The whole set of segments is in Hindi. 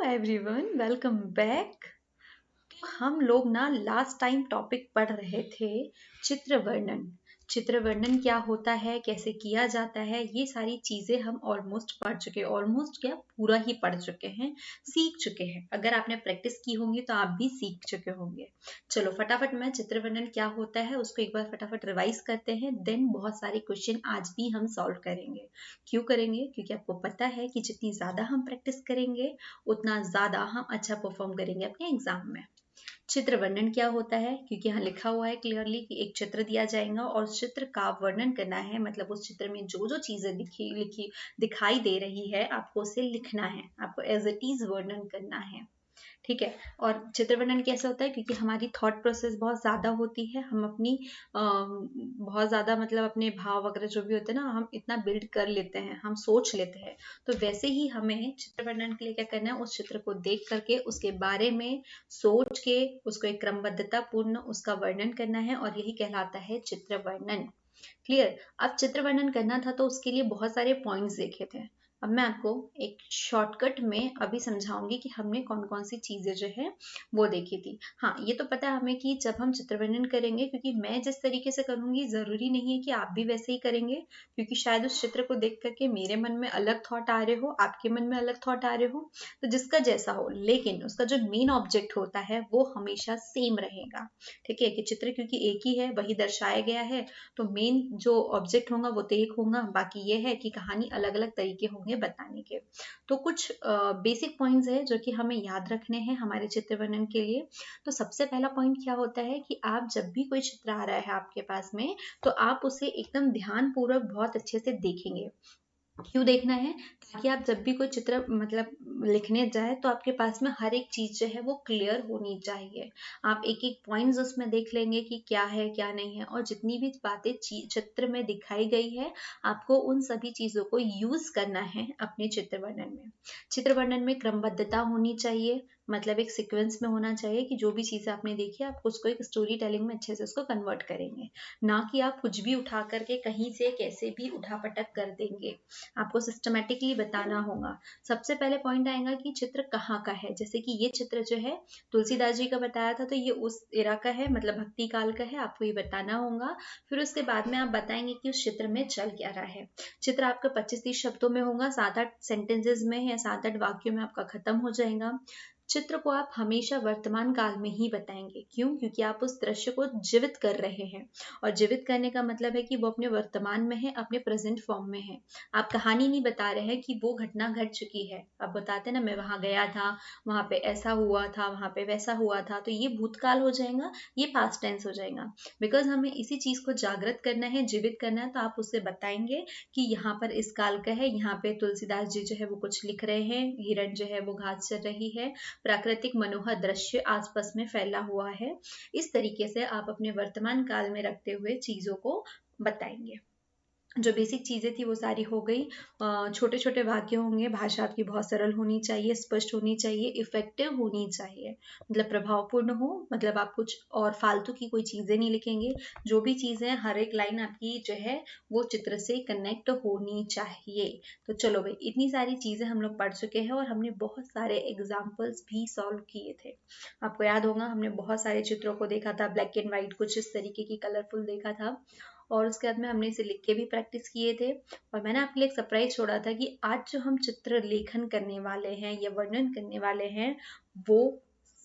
Everyone, welcome back. हम लोग ना लास्ट टाइम टॉपिक पढ़ रहे थे चित्र वर्णन। चित्र वर्णन क्या होता है, कैसे किया जाता है, ये सारी चीजें हम ऑलमोस्ट पढ़ चुके हैं। ऑलमोस्ट क्या, पूरा ही पढ़ चुके हैं, सीख चुके हैं। अगर आपने प्रैक्टिस की होंगी तो आप भी सीख चुके होंगे। चलो फटाफट मैं चित्र वर्णन क्या होता है उसको एक बार फटाफट रिवाइज करते हैं। देन बहुत सारे क्वेश्चन आज भी हम सॉल्व करेंगे। क्यों करेंगे? क्योंकि आपको पता है कि जितनी ज्यादा हम प्रैक्टिस करेंगे उतना ज्यादा हम अच्छा परफॉर्म करेंगे अपने एग्जाम में। चित्र वर्णन क्या होता है? क्योंकि यहाँ लिखा हुआ है क्लियरली कि एक चित्र दिया जाएगा और उस चित्र का वर्णन करना है, मतलब उस चित्र में जो जो चीजें दिखाई दे रही है आपको उसे लिखना है, आपको एज इट इज वर्णन करना है। ठीक है। और चित्र वर्णन कैसे होता है? क्योंकि हमारी थॉट प्रोसेस बहुत ज्यादा होती है, हम अपनी बहुत ज्यादा मतलब अपने भाव वगैरह जो भी होते हैं ना, हम इतना बिल्ड कर लेते हैं, हम सोच लेते हैं। तो वैसे ही हमें चित्र वर्णन के लिए क्या करना है, उस चित्र को देख करके उसके बारे में सोच के उसको एक क्रमबद्धता पूर्ण उसका वर्णन करना है, और यही कहलाता है चित्र वर्णन। क्लियर? अब चित्र वर्णन करना था तो उसके लिए बहुत सारे पॉइंट्स देखे थे। अब मैं आपको एक शॉर्टकट में अभी समझाऊंगी कि हमने कौन कौन सी चीजें जो है वो देखी थी। हाँ, ये तो पता है हमें कि जब हम चित्र वर्णन करेंगे, क्योंकि मैं जिस तरीके से करूंगी जरूरी नहीं है कि आप भी वैसे ही करेंगे, क्योंकि शायद उस चित्र को देख करके मेरे मन में अलग थॉट आ रहे हो, आपके मन में अलग थॉट आ रहे हो, तो जिसका जैसा हो, लेकिन उसका जो मेन ऑब्जेक्ट होता है वो हमेशा सेम रहेगा। ठीक है, कि चित्र क्योंकि एक ही है, वही दर्शाया गया है, तो मेन जो ऑब्जेक्ट होगा वो तो एक होगा, बाकी ये है कि कहानी अलग अलग तरीके होंगे बताने के। तो कुछ बेसिक पॉइंट्स है जो कि हमें याद रखने हैं हमारे चित्र वर्णन के लिए। तो सबसे पहला पॉइंट क्या होता है कि आप जब भी कोई चित्र आ रहा है आपके पास में, तो आप उसे एकदम ध्यान पूर्वक बहुत अच्छे से देखेंगे। क्यों देखना है? ताकि आप जब भी कोई चित्र मतलब लिखने जाए तो आपके पास में हर एक चीज जो है वो क्लियर होनी चाहिए। आप एक एक पॉइंट्स उसमें देख लेंगे कि क्या है क्या नहीं है, और जितनी भी बातें चित्र में दिखाई गई है आपको उन सभी चीजों को यूज करना है अपने चित्र वर्णन में। चित्र वर्णन में क्रमबद्धता होनी चाहिए, मतलब एक सीक्वेंस में होना चाहिए कि जो भी चीजें आपने देखी आप उसको एक स्टोरी टेलिंग में अच्छे से उसको कन्वर्ट करेंगे, ना कि आप कुछ भी उठा करके कहीं से कैसे भी उठापटक कर देंगे। आपको सिस्टमेटिकली बताना होगा। सबसे पहले पॉइंट आएगा कि चित्र कहाँ का है। जैसे कि ये चित्र जो है तुलसीदास जी का बताया था, तो ये उस एरा का है, मतलब भक्ति काल का है, आपको ये बताना होगा। फिर उसके बाद में आप बताएंगे कि उस चित्र में चल क्या रहा है। चित्र आपका 25-30 शब्दों में होगा, 7-8 सेंटेंसेस में या 7-8 वाक्यों में आपका खत्म हो जाएगा। चित्र को आप हमेशा वर्तमान काल में ही बताएंगे। क्यों? क्योंकि आप उस दृश्य को जीवित कर रहे हैं, और जीवित करने का मतलब है कि वो अपने वर्तमान में है, अपने प्रेजेंट फॉर्म में है। आप कहानी नहीं बता रहे हैं कि वो घटना घट चुकी है। आप बताते ना, मैं वहां गया था, वहां पे ऐसा हुआ था, वहां पे वैसा हुआ था, तो ये भूतकाल हो जाएगा, ये पास्ट टेंस हो जाएगा। बिकॉज हमें इसी चीज को जागृत करना है, जीवित करना है, तो आप उससे बताएंगे कि यहाँ पर इस काल का है, यहाँ पे तुलसीदास जी जो है वो कुछ लिख रहे हैं, हिरण जो है वो घास चर रही है, प्राकृतिक मनोहर दृश्य आसपास में फैला हुआ है। इस तरीके से आप अपने वर्तमान काल में रखते हुए चीजों को बताएंगे। जो बेसिक चीजें थी वो सारी हो गई। छोटे छोटे वाक्य होंगे, भाषा आपकी बहुत सरल होनी चाहिए, स्पष्ट होनी चाहिए, इफेक्टिव होनी चाहिए, मतलब प्रभावपूर्ण हो, मतलब आप कुछ और फालतू की कोई चीजें नहीं लिखेंगे। जो भी चीजें, हर एक लाइन आपकी जो है वो चित्र से कनेक्ट होनी चाहिए। तो चलो भाई, इतनी सारी चीजें हम लोग पढ़ चुके हैं और हमने बहुत सारे एग्जाम्पल्स भी सॉल्व किए थे। आपको याद होगा हमने बहुत सारे चित्रों को देखा था, ब्लैक एंड व्हाइट, कुछ इस तरीके की कलरफुल देखा था, और उसके बाद में हमने इसे लिख के भी प्रैक्टिस किए थे। और मैंने आपके लिए एक सरप्राइज छोड़ा था कि आज जो हम चित्र लेखन करने वाले हैं या वर्णन करने वाले हैं वो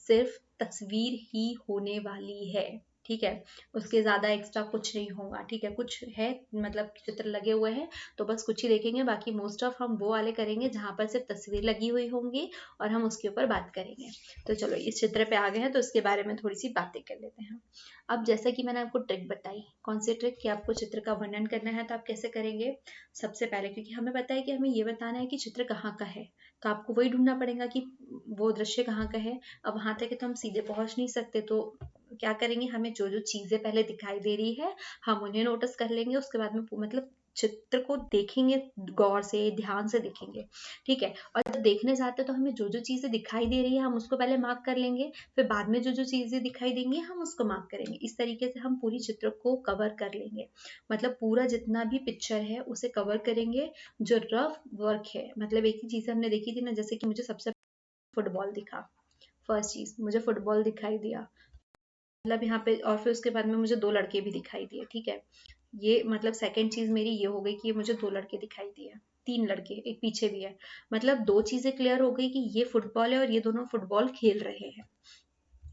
सिर्फ तस्वीर ही होने वाली है। ठीक है, उसके ज्यादा एक्स्ट्रा कुछ नहीं होगा। ठीक है, कुछ है मतलब चित्र लगे हुए हैं तो बस कुछ ही देखेंगे, बाकी मोस्ट ऑफ हम वो वाले करेंगे जहां पर सिर्फ तस्वीर लगी हुई होंगी और हम उसके ऊपर बात करेंगे। तो चलो इस चित्र पे आ गए हैं तो इसके बारे में थोड़ी सी बातें कर लेते हैं। अब जैसा कि मैंने आपको ट्रिक बताई, कौन सी ट्रिक, कि आपको चित्र का वर्णन करना है तो आप कैसे करेंगे। सबसे पहले, क्योंकि हमें पता है कि हमें ये बताना है कि चित्र कहाँ का है, तो आपको वही ढूंढना पड़ेगा कि वो दृश्य कहाँ का है। अब वहां तक तो हम सीधे पहुंच नहीं सकते, तो क्या करेंगे, हमें जो जो चीजें पहले दिखाई दे रही है हम उन्हें नोटिस कर लेंगे, उसके बाद में मतलब चित्र को देखेंगे, गौर से ध्यान से देखेंगे। ठीक है, और जब देखने जाते हैं तो हमें जो जो चीजें दिखाई दे रही है हम उसको पहले मार्क कर लेंगे, फिर बाद में जो जो चीजें दिखाई देंगी हम उसको मार्क करेंगे। इस तरीके से हम पूरी चित्र को कवर कर लेंगे, मतलब पूरा जितना भी पिक्चर है उसे कवर करेंगे। जो रफ वर्क है, मतलब एक ही चीज हमने देखी थी ना, जैसे कि मुझे सबसे फुटबॉल दिखा। फर्स्ट चीज मुझे फुटबॉल दिखाई दिया, मतलब यहाँ पे, और फिर उसके बाद में मुझे दो लड़के भी दिखाई दिए, ठीक है। ये मतलब सेकंड चीज मेरी ये हो गई कि मुझे दो लड़के दिखाई दिए, तीन लड़के, एक पीछे भी है। मतलब दो चीजें क्लियर हो गई कि ये फुटबॉल है और ये दोनों फुटबॉल खेल रहे हैं।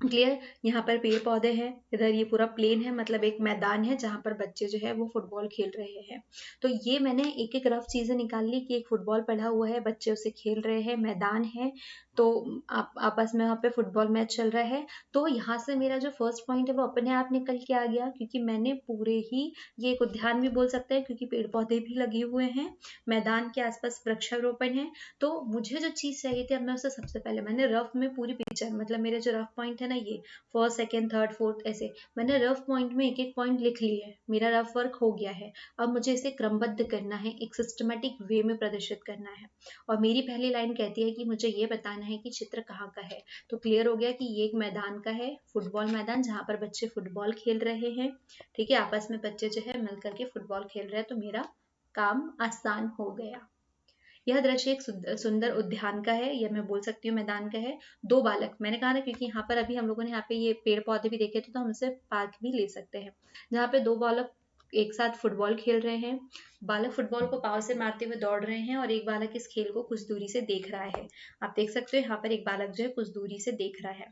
क्लियर। यहाँ पर पेड़ पौधे हैं, इधर ये पूरा प्लेन है, मतलब एक मैदान है जहाँ पर बच्चे जो है वो फुटबॉल खेल रहे हैं। तो ये मैंने एक एक रफ चीजें निकाल ली कि एक फुटबॉल पड़ा हुआ है, बच्चे उसे खेल रहे हैं, मैदान है, तो आप आपस में वहाँ पे फुटबॉल मैच चल रहा है। तो यहाँ से मेरा जो फर्स्ट पॉइंट है वो अपने आप निकल के आ गया, क्योंकि मैंने पूरे ही, ये एक उद्यान भी बोल सकते हैं क्योंकि पेड़ पौधे भी लगे हुए हैं, मैदान के आसपास वृक्षारोपण है। तो मुझे जो चीज चाहिए थी, अब मैं उसे सबसे पहले मैंने रफ में पूरी पिक्चर, मतलब मेरे जो रफ पॉइंट है ना, ये फर्स्ट सेकंड थर्ड फोर्थ, ऐसे मैंने रफ पॉइंट में एक एक पॉइंट लिख लिए है, मेरा रफ वर्क हो गया है। अब मुझे इसे क्रमबद्ध करना है, एक सिस्टमेटिक वे में प्रदर्शित करना है। और मेरी पहली लाइन कहती है कि मुझे ये बताना है कि चित्र कहाँ का है। तो क्लियर हो गया कि ये एक मैदान का है, फुटबॉल मैदान, जहाँ पर बच्चे फुटबॉल खेल रहे हैं, ठीक है। आपस में बच्चे जो है मिलकर के फुटबॉल खेल रहे हैं, तो मेरा काम आसान हो गया। यह दृश्य एक सुंदर उद्यान का है, या मैं बोल सकती हूँ मैदान का है। दो बालक, मैंने कहा ना, क्योंकि यहाँ पर अभी हम लोगों ने यहाँ पे ये पेड़ पौधे भी देखे थे, तो हम इसे पार्क भी ले सकते हैं, जहाँ पे दो बालक एक साथ फुटबॉल खेल रहे हैं। बालक फुटबॉल को पाव से मारते हुए दौड़ रहे हैं और एक बालक इस खेल को कुछ दूरी से देख रहा है। आप देख सकते हो यहाँ पर एक बालक जो है कुछ दूरी से देख रहा है।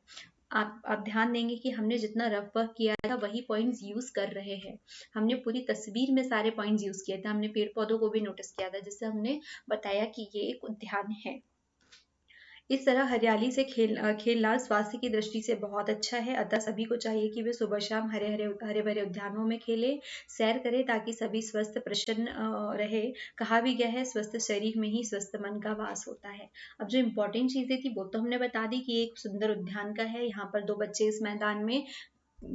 आप ध्यान देंगे कि हमने जितना रफ वर्क किया था वही पॉइंट्स यूज कर रहे हैं। हमने पूरी तस्वीर में सारे पॉइंट्स यूज किए थे, हमने पेड़ पौधों को भी नोटिस किया था, जिससे हमने बताया कि ये एक उद्यान है। इस तरह हरियाली से खेलना स्वास्थ्य की दृष्टि से बहुत अच्छा है, अतः सभी को चाहिए कि वे सुबह शाम हरे भरे उद्यानों में खेलें, सैर करें, ताकि सभी स्वस्थ प्रसन्न रहे। कहा भी गया है, स्वस्थ शरीर में ही स्वस्थ मन का वास होता है। अब जो इम्पोर्टेंट चीजें थी वो तो हमने बता दी कि एक सुंदर उद्यान का है, यहाँ पर दो बच्चे इस मैदान में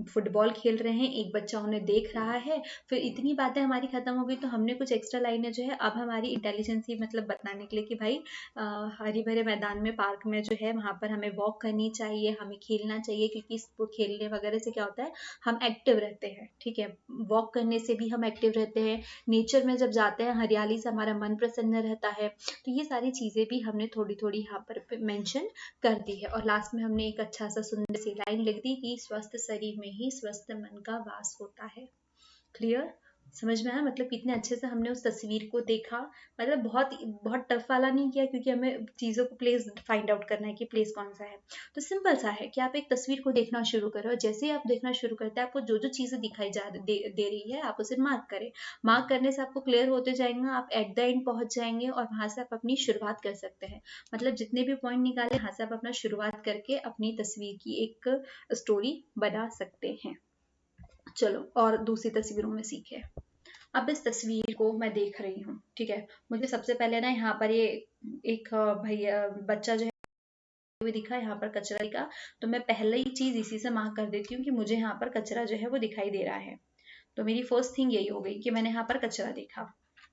फुटबॉल खेल रहे हैं, एक बच्चा उन्हें देख रहा है। फिर इतनी बातें हमारी खत्म हो गई, तो हमने कुछ एक्स्ट्रा लाइनें जो है अब हमारी इंटेलिजेंसी मतलब बताने के लिए कि भाई हरे भरे मैदान में, पार्क में जो है वहां पर हमें वॉक करनी चाहिए, हमें खेलना चाहिए, क्योंकि इसको खेलने वगैरह से क्या होता है, हम एक्टिव रहते हैं, ठीक है। वॉक करने से भी हम एक्टिव रहते हैं, नेचर में जब जाते हैं हरियाली से हमारा मन प्रसन्न रहता है। तो ये सारी चीजें भी हमने थोड़ी थोड़ी यहाँ पर मेंशन कर दी है। और लास्ट में हमने एक अच्छा सा सुंदर सी लाइन लिख दी कि स्वस्थ शरीर में ही स्वस्थ मन का वास होता है। क्लियर। समझ में आया, मतलब कितने अच्छे से हमने उस तस्वीर को देखा। मतलब बहुत बहुत टफ वाला नहीं किया, क्योंकि हमें चीज़ों को प्लेस फाइंड आउट करना है कि प्लेस कौन सा है। तो सिंपल सा है कि आप एक तस्वीर को देखना शुरू करो, और जैसे ही आप देखना शुरू करते हैं, आपको जो जो चीज़ें दिखाई दे रही है, आप उसे मार्क करें। मार्क करने से आपको क्लियर होते जाएंगे, आप एट द एंड पहुंच जाएंगे, और वहां से आप अपनी शुरुआत कर सकते हैं। मतलब जितने भी पॉइंट निकाले, वहां से आप अपना शुरुआत करके अपनी तस्वीर की एक स्टोरी बना सकते हैं। चलो और दूसरी तस्वीरों में सीखे। अब इस तस्वीर को मैं देख रही हूँ, ठीक है। मुझे सबसे पहले ना यहाँ पर ये एक भैया बच्चा जो है भी दिखा, यहाँ पर कचरा दिखा। तो मैं पहले ही चीज इसी से मार्क कर देती हूँ कि मुझे यहाँ पर कचरा जो है वो दिखाई दे रहा है। तो मेरी फर्स्ट थिंग यही हो गई कि मैंने यहाँ पर कचरा देखा।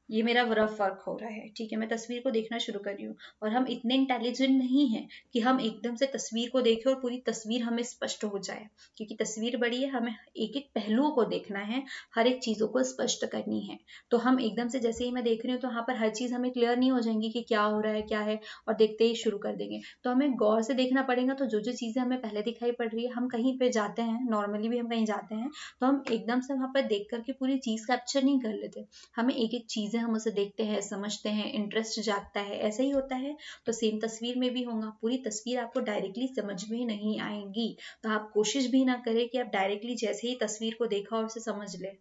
ये मेरा रफ वर्क हो रहा है, ठीक है। मैं तस्वीर को देखना शुरू कर रही हूँ, और हम इतने इंटेलिजेंट नहीं हैं कि हम एकदम से तस्वीर को देखें और पूरी तस्वीर हमें स्पष्ट हो जाए, क्योंकि तस्वीर बड़ी है, हमें एक एक पहलुओं को देखना है, हर एक चीजों को स्पष्ट करनी है। तो हम एकदम से, जैसे ही मैं देख रही हूँ, तो यहाँ पर हर चीज हमें क्लियर नहीं हो जाएंगी कि क्या हो रहा है क्या है, और देखते ही शुरू कर देंगे। तो हमें गौर से देखना पड़ेगा। तो जो जो चीजें हमें पहले दिखाई पड़ रही है, हम कहीं पे जाते हैं, नॉर्मली भी हम कहीं जाते हैं, तो हम एकदम से वहां पर देख करके पूरी चीज कैप्चर नहीं कर लेते। हमें एक एक चीजें, हम उसे देखते हैं, समझते हैं, इंटरेस्ट जागता है, ऐसा ही होता है। तो सेम तस्वीर में भी होगा, पूरी तस्वीर आपको डायरेक्टली समझ में नहीं आएगी। तो आप कोशिश भी ना करें कि आप डायरेक्टली जैसे ही तस्वीर को देखा और उसे समझ ले,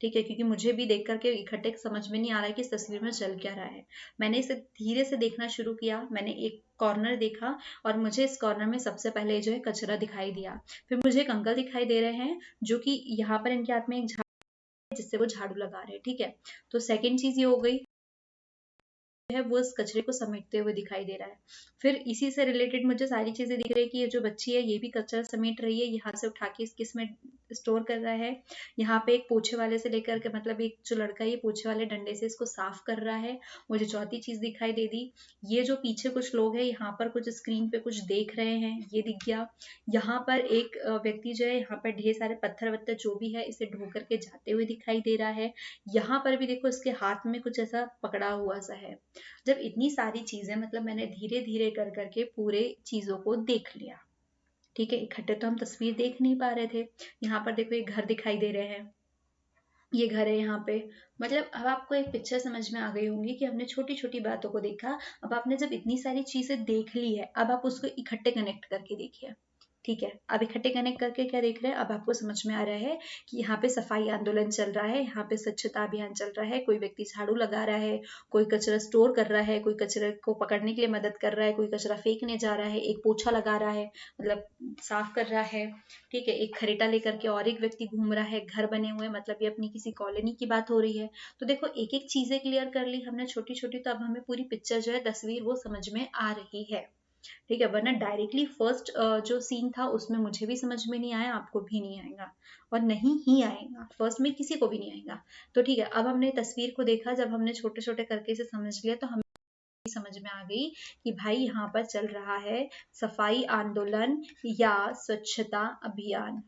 ठीक है। क्योंकि मुझे भी देख करके इकट्ठे समझ में नहीं आ रहा है कि इस तस्वीर में चल क्या रहा है। मैंने इसे धीरे से देखना शुरू किया, मैंने एक कॉर्नर देखा, और मुझे इस कॉर्नर में सबसे पहले जो है कचरा दिखाई दिया। फिर मुझे एक अंकल दिखाई दे रहे हैं, जो कि यहाँ पर इनके हाथ में एक झाड़ू, जिससे वो झाड़ू लगा रहे हैं, ठीक है। तो सेकेंड चीज ये हो गई है, वो इस कचरे को समेटते हुए दिखाई दे रहा है। फिर इसी से रिलेटेड मुझे सारी चीजें दिख रही है कि ये जो बच्ची है ये भी कचरा समेट रही है, यहाँ से उठा के इसमें स्टोर कर रहा है। यहाँ पे एक पोछे वाले से लेकर के मतलब एक जो लड़का है ये पोछे वाले डंडे से इसको साफ कर रहा है। मुझे चौथी चीज दिखाई दे दी, ये जो पीछे कुछ लोग हैं यहाँ पर कुछ स्क्रीन पे कुछ देख रहे हैं, ये दिख गया। यहाँ पर एक व्यक्ति जो है यहाँ पर ढेर सारे पत्थर वत्थर जो भी है इसे ढो करके जाते हुए दिखाई दे रहा है। यहाँ पर भी देखो इसके हाथ में कुछ ऐसा पकड़ा हुआ सा है। जब इतनी सारी चीजें मतलब मैंने धीरे धीरे कर करके पूरे चीजों को देख लिया, ठीक है, इकट्ठे तो हम तस्वीर देख नहीं पा रहे थे। यहाँ पर देखो एक घर दिखाई दे रहे हैं, ये घर है यहाँ पे। मतलब अब आपको एक पिक्चर समझ में आ गई होंगी कि हमने छोटी छोटी बातों को देखा। अब आपने जब इतनी सारी चीजें देख ली है, अब आप उसको इकट्ठे कनेक्ट करके देखिए, ठीक है। अब इकट्ठे कनेक्ट करके क्या देख रहे हैं, अब आपको समझ में आ रहा है कि यहाँ पे सफाई आंदोलन चल रहा है, यहाँ पे स्वच्छता अभियान चल रहा है, कोई व्यक्ति झाड़ू लगा रहा है, कोई कचरा स्टोर कर रहा है, कोई कचरे को पकड़ने के लिए मदद कर रहा है, कोई कचरा फेंकने जा रहा है, एक पोछा लगा रहा है मतलब साफ कर रहा है, ठीक है, एक खरेटा लेकर के और एक व्यक्ति घूम रहा है, घर बने हुए मतलब ये अपनी किसी कॉलोनी की बात हो रही है। तो देखो एक एक चीजें क्लियर कर ली हमने छोटी छोटी, तो अब हमें पूरी पिक्चर जो है तस्वीर वो समझ में आ रही है, ठीक है। वरना डायरेक्टली फर्स्ट जो सीन था उसमें मुझे भी समझ में नहीं आया, आपको भी नहीं आएगा और नहीं ही आएगा, फर्स्ट में किसी को भी नहीं आएगा। तो ठीक है, अब हमने तस्वीर को देखा, जब हमने छोटे छोटे करके इसे समझ लिया तो हमें समझ में आ गई कि भाई यहाँ पर चल रहा है सफाई आंदोलन या स्वच्छता अभियान।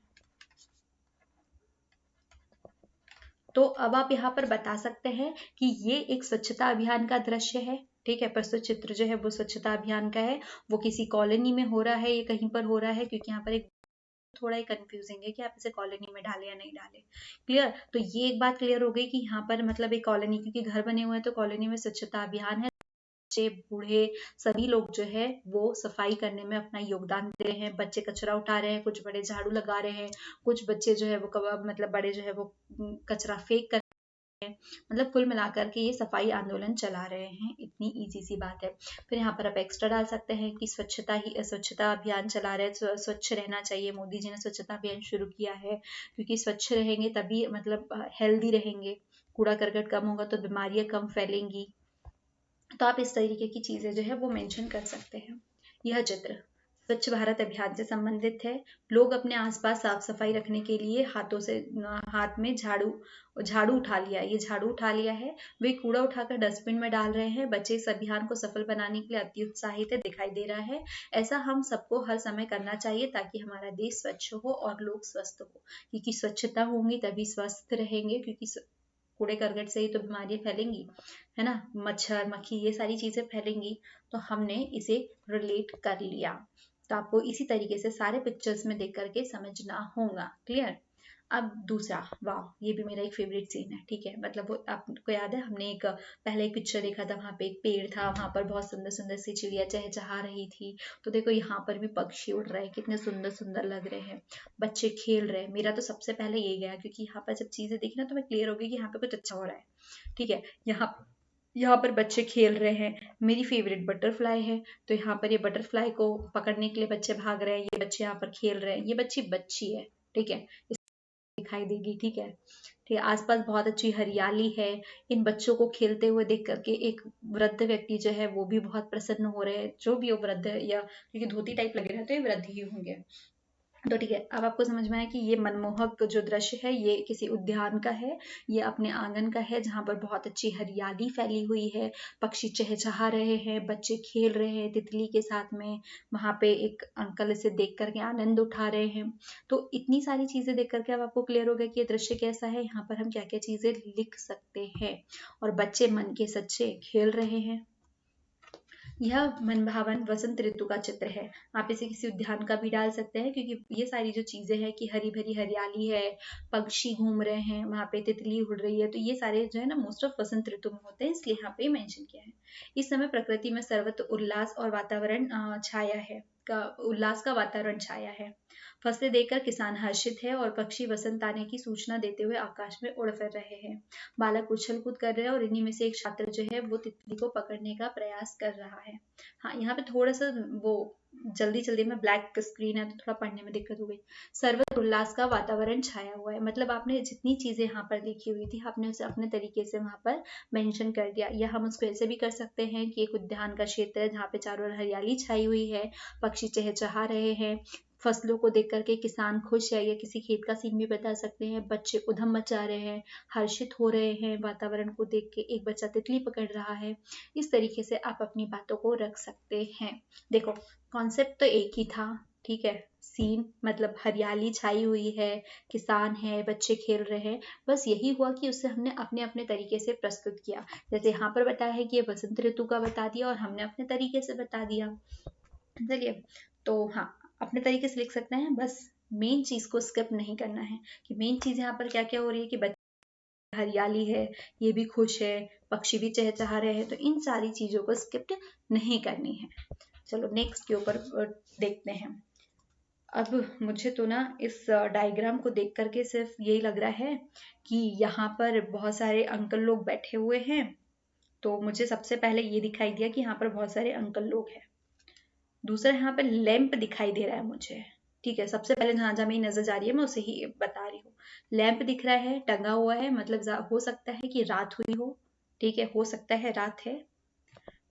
तो अब आप यहाँ पर बता सकते हैं कि ये एक स्वच्छता अभियान का दृश्य है, ठीक है। प्रस्तुत चित्र जो है वो स्वच्छता अभियान का है, वो किसी कॉलोनी में हो रहा है, ये कहीं पर हो रहा है, क्योंकि यहाँ पर एक थोड़ा ही कंफ्यूजिंग है कि आप इसे कॉलोनी में डालें या नहीं डालें। क्लियर, तो ये एक बात क्लियर हो गई कि यहाँ पर मतलब एक कॉलोनी, क्योंकि घर बने हुए हैं तो कॉलोनी में स्वच्छता अभियान है, बच्चे बूढ़े सभी लोग जो है वो सफाई करने में अपना योगदान दे रहे हैं। बच्चे कचरा उठा रहे हैं, कुछ बड़े झाड़ू लगा रहे हैं, कुछ बच्चे जो है वो मतलब बड़े जो है वो कचरा फेंक कर, मतलब कुल मिलाकर के ये सफाई आंदोलन चला रहे हैं, इतनी इजी सी बात है। फिर यहाँ पर आप एक्स्ट्रा डाल सकते हैं कि स्वच्छता अभियान चला रहे हैं, स्वच्छ रहना चाहिए, मोदी जी ने स्वच्छता अभियान शुरू किया है, क्योंकि स्वच्छ रहेंगे तभी मतलब हेल्दी रहेंगे, कूड़ा करकट कम होगा तो बीमारियां कम फैलेंगी। तो आप इस तरीके की चीजें जो है वो मेंशन कर सकते हैं। यह चित्र स्वच्छ भारत अभियान से संबंधित है। लोग अपने आसपास साफ सफाई रखने के लिए हाथों से हाथ में झाड़ू उठा लिया, ये झाड़ू उठा लिया है, वे कूड़ा उठाकर डस्टबिन में डाल रहे हैं। बच्चे इस अभियान को सफल बनाने के लिए अति उत्साहित है, दिखाई दे रहा है। ऐसा हम सबको हर समय करना चाहिए ताकि हमारा देश स्वच्छ हो और लोग स्वस्थ हो, क्योंकि स्वच्छता होंगी तभी स्वस्थ रहेंगे, क्योंकि कूड़े करकट से ही तो बीमारियां फैलेंगी, है ना, मच्छर मक्खी ये सारी चीजें फैलेंगी। तो हमने इसे रिलेट कर लिया, तो आपको इसी तरीके से सारे पिक्चर्स में देख करके समझना होगा। क्लियर। अब दूसरा, वाह ये भी मेरा एक फेवरेट सीन है, ठीक है। मतलब वो आपको याद है हमने एक पहले एक पिक्चर देखा था, वहां पे एक पेड़ था, वहां पर बहुत सुंदर सुंदर सी चिड़िया चहचहा रही थी। तो देखो यहाँ पर भी पक्षी उड़ रहे हैं, कितने सुंदर सुंदर लग रहे हैं, बच्चे खेल रहे हैं। मेरा तो सबसे पहले ये गया, क्योंकि यहाँ पर जब चीजें देखी ना तो मैं क्लियर हो गई कि यहाँ पे कुछ अच्छा हो रहा है, ठीक है। यहाँ पर बच्चे खेल रहे हैं, मेरी फेवरेट बटरफ्लाई है, तो यहाँ पर ये बटरफ्लाई को पकड़ने के लिए बच्चे भाग रहे हैं, ये बच्चे यहाँ पर खेल रहे हैं, ये बच्ची है, ठीक है, दिखाई देगी, ठीक है। ठीक है, आसपास बहुत अच्छी हरियाली है। इन बच्चों को खेलते हुए देख करके एक वृद्ध व्यक्ति जो है वो भी बहुत प्रसन्न हो रहे हैं, जो भी वो वृद्ध या क्योंकि धोती टाइप लगे रहे तो ये वृद्ध ही होंगे। तो ठीक है, अब आपको समझ में आया कि ये मनमोहक जो दृश्य है ये किसी उद्यान का है, ये अपने आंगन का है जहाँ पर बहुत अच्छी हरियाली फैली हुई है, पक्षी चहचहा रहे हैं, बच्चे खेल रहे हैं तितली के साथ में, वहां पे एक अंकल इसे देख करके आनंद उठा रहे हैं। तो इतनी सारी चीजें देख करके अब आपको क्लियर हो गया कि ये दृश्य कैसा है, यहाँ पर हम क्या क्या चीजें लिख सकते हैं। और बच्चे मन के सच्चे खेल रहे हैं। यह मनभावन वसंत ऋतु का चित्र है। आप इसे किसी उद्यान का भी डाल सकते हैं, क्योंकि ये सारी जो चीजें हैं कि हरी भरी हरियाली है, पक्षी घूम रहे हैं, वहां पे तितली उड़ रही है, तो ये सारे जो है ना मोस्ट ऑफ वसंत ऋतु में होते हैं, इसलिए यहाँ पे मेंशन किया है। इस समय प्रकृति में सर्वत्र उल्लास और वातावरण छाया है, उल्लास का वातावरण छाया है। फसलें देखकर किसान हर्षित है और पक्षी वसंत आने की सूचना देते हुए आकाश में उड़ फिर रहे हैं। बालक उछल कूद कर रहे हैं और इन्हीं में से एक छात्र जो है वो तितली को पकड़ने का प्रयास कर रहा है। हाँ, यहाँ पे थोड़ा सा वो जल्दी जल्दी में ब्लैक स्क्रीन है तो थोड़ा पढ़ने में दिक्कत हो गई। सर्वत्र उल्लास का वातावरण छाया हुआ है, मतलब आपने जितनी चीजें यहाँ पर देखी हुई थी आपने उसे अपने तरीके से वहां पर मेंशन कर दिया। या हम उसको ऐसे भी कर सकते हैं कि एक उद्यान का क्षेत्र है जहाँ पे चारों ओर हरियाली छाई हुई है, पक्षी चहचहा रहे हैं, फसलों को देख करके किसान खुश है, या किसी खेत का सीन भी बता सकते हैं। बच्चे उधम मचा रहे हैं, हर्षित हो रहे हैं वातावरण को देख के। एक बच्चा तितली पकड़ रहा है। इस तरीके से आप अपनी बातों को रख सकते हैं। देखो, कॉन्सेप्ट तो एक ही था, ठीक है। सीन मतलब हरियाली छाई हुई है, किसान है, बच्चे खेल रहे हैं, बस यही हुआ कि उससे हमने अपने अपने तरीके से प्रस्तुत किया। जैसे यहाँ पर बताया है कि ये बसंत ऋतु का बता दिया और हमने अपने तरीके से बता दिया। चलिए, तो हाँ, अपने तरीके से लिख सकते हैं, बस मेन चीज को स्किप नहीं करना है कि मेन चीज यहाँ पर क्या क्या हो रही है, कि बच्चे हरियाली है, ये भी खुश है, पक्षी भी चहचहा रहे हैं, तो इन सारी चीजों को स्किप नहीं करनी है। चलो नेक्स्ट के ऊपर देखते हैं। अब मुझे तो ना इस डायग्राम को देख करके सिर्फ यही लग रहा है कि यहाँ पर बहुत सारे अंकल लोग बैठे हुए हैं। तो मुझे सबसे पहले ये दिखाई दिया कि यहाँ पर बहुत सारे अंकल लोग हैं। दूसरा यहाँ पर लैंप दिखाई दे रहा है मुझे, ठीक है। सबसे पहले जहाँ जहाँ मेरी नजर जा रही है मैं उसे ही बता रही हूँ। लैंप दिख रहा है, टंगा हुआ है, मतलब हो सकता है कि रात हुई हो, ठीक है, हो सकता है रात है।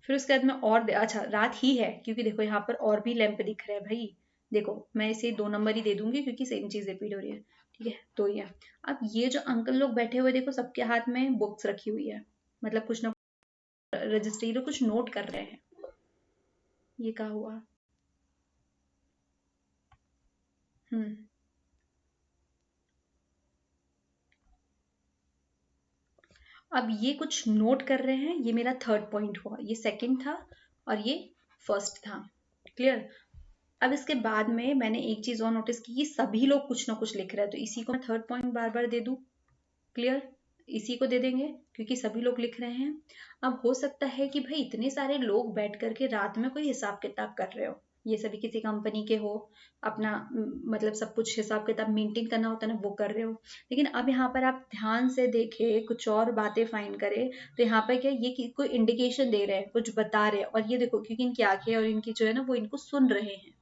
फिर उसके बाद में और अच्छा, रात ही है, क्योंकि देखो यहाँ पर और भी लैंप दिख रहे हैं भाई। देखो, मैं इसे 2 नंबर ही दे दूंगी क्योंकि सेम चीज रिपीट हो रही है, ठीक है। तो ये अब ये जो अंकल लोग बैठे हुए, देखो सबके हाथ में बुक्स रखी हुई है, मतलब कुछ ना रजिस्ट्री कुछ नोट कर रहे हैं। ये क्या हुआ? हम्म अब ये कुछ नोट कर रहे हैं, ये मेरा थर्ड पॉइंट हुआ, ये सेकंड था और ये फर्स्ट था। क्लियर? अब इसके बाद में मैंने एक चीज और नोटिस की कि सभी लोग कुछ ना कुछ लिख रहे हैं, तो इसी को मैं थर्ड पॉइंट बार बार दे दूं। क्लियर? इसी को दे देंगे क्योंकि सभी लोग लिख रहे हैं। अब हो सकता है कि भाई इतने सारे लोग बैठ करके रात में कोई हिसाब किताब कर रहे हो, ये सभी किसी कंपनी के हो, अपना मतलब सब कुछ हिसाब किताब मेंटेन करना होता है ना, वो कर रहे हो। लेकिन अब यहाँ पर आप ध्यान से देखे, कुछ और बातें फाइंड करें, तो यहाँ पर क्या ये कोई इंडिकेशन दे रहे हैं, कुछ बता रहे हैं। और ये देखो, क्योंकि इनकी आंखें और इनकी जो है ना वो इनको सुन रहे हैं,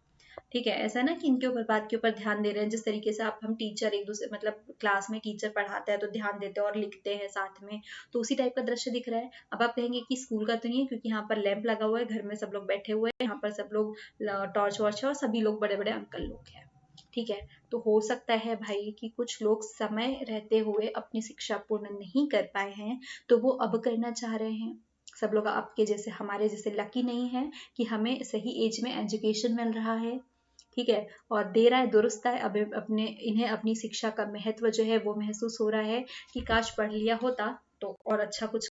ठीक है। ऐसा ना कि इनके ऊपर बात के ऊपर ध्यान दे रहे हैं, जिस तरीके से आप हम टीचर एक दूसरे मतलब क्लास में टीचर पढ़ाता है तो ध्यान देते हैं और लिखते हैं साथ में, तो उसी टाइप का दृश्य दिख रहा है। अब आप कहेंगे कि स्कूल का तो नहीं है, क्योंकि यहाँ पर लैंप लगा हुआ है, घर में सब लोग बैठे हुए हैं, यहाँ पर सब लोग टॉर्च वॉर्च है और सभी लोग बड़े बड़े अंकल लोग हैं, ठीक है। तो हो सकता है भाई कि कुछ लोग समय रहते हुए अपनी शिक्षा पूर्ण नहीं कर पाए हैं, तो वो अब करना चाह रहे हैं। सब लोग आपके जैसे हमारे जैसे लकी नहीं है कि हमें सही एज में एजुकेशन मिल रहा है, ठीक है, और दे रहा है, दुरुस्त है। अब अपने इन्हें अपनी शिक्षा का महत्व जो है वो महसूस हो रहा है कि काश पढ़ लिया होता तो और अच्छा कुछ।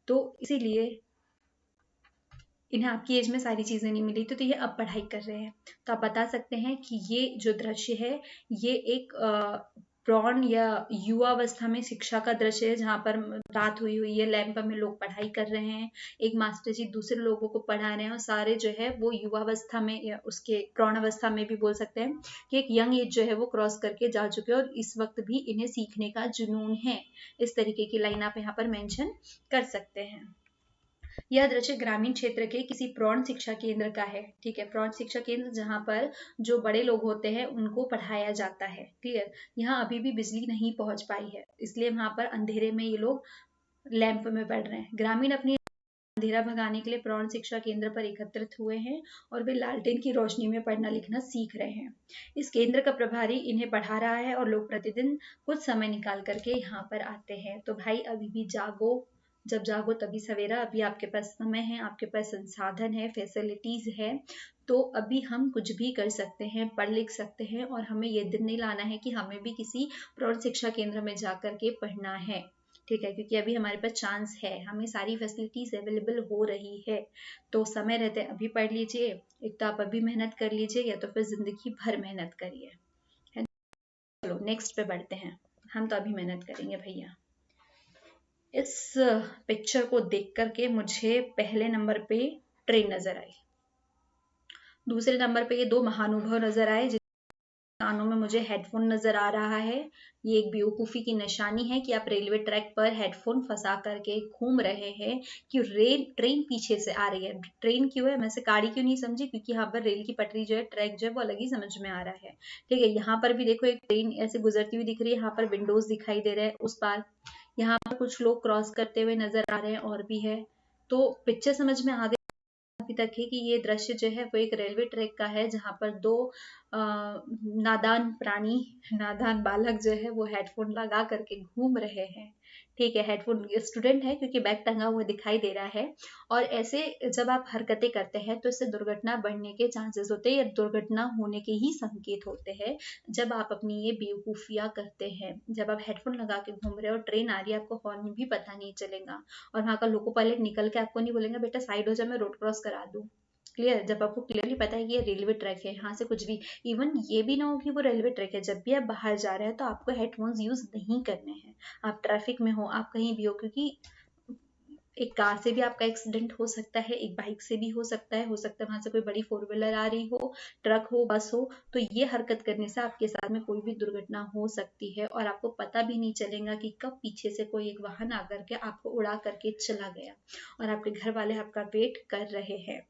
तो इसीलिए इन्हें आपकी एज में सारी चीजें नहीं मिली थी, तो ये अब पढ़ाई कर रहे हैं। तो आप बता सकते हैं कि ये जो दृश्य है ये एक प्रौढ़ या युवावस्था में शिक्षा का दृश्य है, जहाँ पर रात हुई हुई है, लैंप में लोग पढ़ाई कर रहे हैं, एक मास्टर जी दूसरे लोगों को पढ़ा रहे हैं, और सारे जो है वो युवावस्था में या उसके प्रौढ़ अवस्था में भी बोल सकते हैं कि एक यंग एज जो है वो क्रॉस करके जा चुके हैं और इस वक्त भी इन्हें सीखने का जुनून है। इस तरीके की लाइन आप यहाँ पर मेंशन कर सकते हैं। यह दृश्य ग्रामीण क्षेत्र के किसी प्रौढ़ शिक्षा केंद्र का है, ठीक है। प्रौढ़ शिक्षा केंद्र जहाँ पर जो बड़े लोग होते हैं उनको पढ़ाया जाता है, क्लियर। यहाँ अभी भी बिजली नहीं पहुंच पाई है, इसलिए वहां पर अंधेरे में ये लोग लैंप में पढ़ रहे हैं। ग्रामीण अपनी अंधेरा भगाने के लिए प्रौढ़ शिक्षा केंद्र पर एकत्रित हुए हैं और वे लालटेन की रोशनी में पढ़ना लिखना सीख रहे हैं। इस केंद्र का प्रभारी इन्हें पढ़ा रहा है और लोग प्रतिदिन कुछ समय निकाल करके यहाँ पर आते हैं। तो भाई अभी भी जागो, जब जागो तभी सवेरा। अभी आपके पास समय है, आपके पास संसाधन है, फैसिलिटीज है, तो अभी हम कुछ भी कर सकते हैं, पढ़ लिख सकते हैं। और हमें ये दिन नहीं लाना है कि हमें भी किसी प्रौढ़ शिक्षा केंद्र में जा करके पढ़ना है, ठीक है, क्योंकि अभी हमारे पास चांस है, हमें सारी फैसिलिटीज अवेलेबल हो रही है। तो समय रहते अभी पढ़ लीजिए, एक तो आप अभी मेहनत कर लीजिए या तो फिर जिंदगी भर मेहनत करिए, है। चलो नेक्स्ट पे बढ़ते हैं, हम तो अभी मेहनत करेंगे भैया। इस पिक्चर को देख करके मुझे पहले नंबर पे ट्रेन नजर आई, दूसरे नंबर पे ये दो महानुभव नजर आए, कानों में मुझे हेडफोन नजर आ रहा है। ये एक बेवकूफी की निशानी है कि आप रेलवे ट्रैक पर हेडफोन फंसा करके घूम रहे हैं कि ट्रेन पीछे से आ रही है। ट्रेन क्यों है, मैं से गाड़ी क्यों नहीं समझी, क्योंकि यहाँ पर रेल की पटरी जो है, ट्रैक जो है वो अलग ही समझ में आ रहा है, ठीक है। यहाँ पर भी देखो एक ट्रेन ऐसे गुजरती हुई दिख रही है, यहाँ पर विंडोज दिखाई दे रहे हैं उस पार, यहाँ पर कुछ लोग क्रॉस करते हुए नजर आ रहे हैं और भी है। तो पिक्चर समझ में आ गई, अभी तक है कि ये दृश्य जो है वो एक रेलवे ट्रैक का है, जहाँ पर दो नादान बालक जो है वो हेडफोन लगा करके घूम रहे हैं। ठीक है, हेडफोन स्टूडेंट है क्योंकि बैग टंगा हुआ दिखाई दे रहा है। और ऐसे जब आप हरकतें करते हैं तो इससे दुर्घटना बढ़ने के चांसेस होते हैं या दुर्घटना होने के ही संकेत होते हैं। जब आप अपनी ये बेवकूफियां करते हैं, जब आप हेडफोन लगा के घूम रहे हो, ट्रेन आ रही है, आपको हॉर्न भी पता नहीं चलेगा, और वहां का लोको पायलट निकल के आपको नहीं बोलेंगे बेटा साइड हो जा, मैं रोड क्रॉस करा दूं। क्लियर? जब आपको क्लियरली पता है कि ये रेलवे ट्रैक है, यहाँ से कुछ भी, इवन ये भी ना हो कि वो रेलवे ट्रैक है, जब भी आप बाहर जा रहे हैं तो आपको हेडफोन्स यूज नहीं करने हैं। आप ट्रैफिक में हो, आप कहीं भी हो, क्योंकि एक कार से भी आपका एक्सीडेंट हो सकता है, एक बाइक से भी हो सकता है वहां से कोई बड़ी फोर व्हीलर आ रही हो, ट्रक हो, बस हो, तो ये हरकत करने से आपके साथ में कोई भी दुर्घटना हो सकती है और आपको पता भी नहीं चलेगा कि कब पीछे से कोई एक वाहन आकर के आपको उड़ा करके चला गया और आपके घर वाले आपका वेट कर रहे हैं।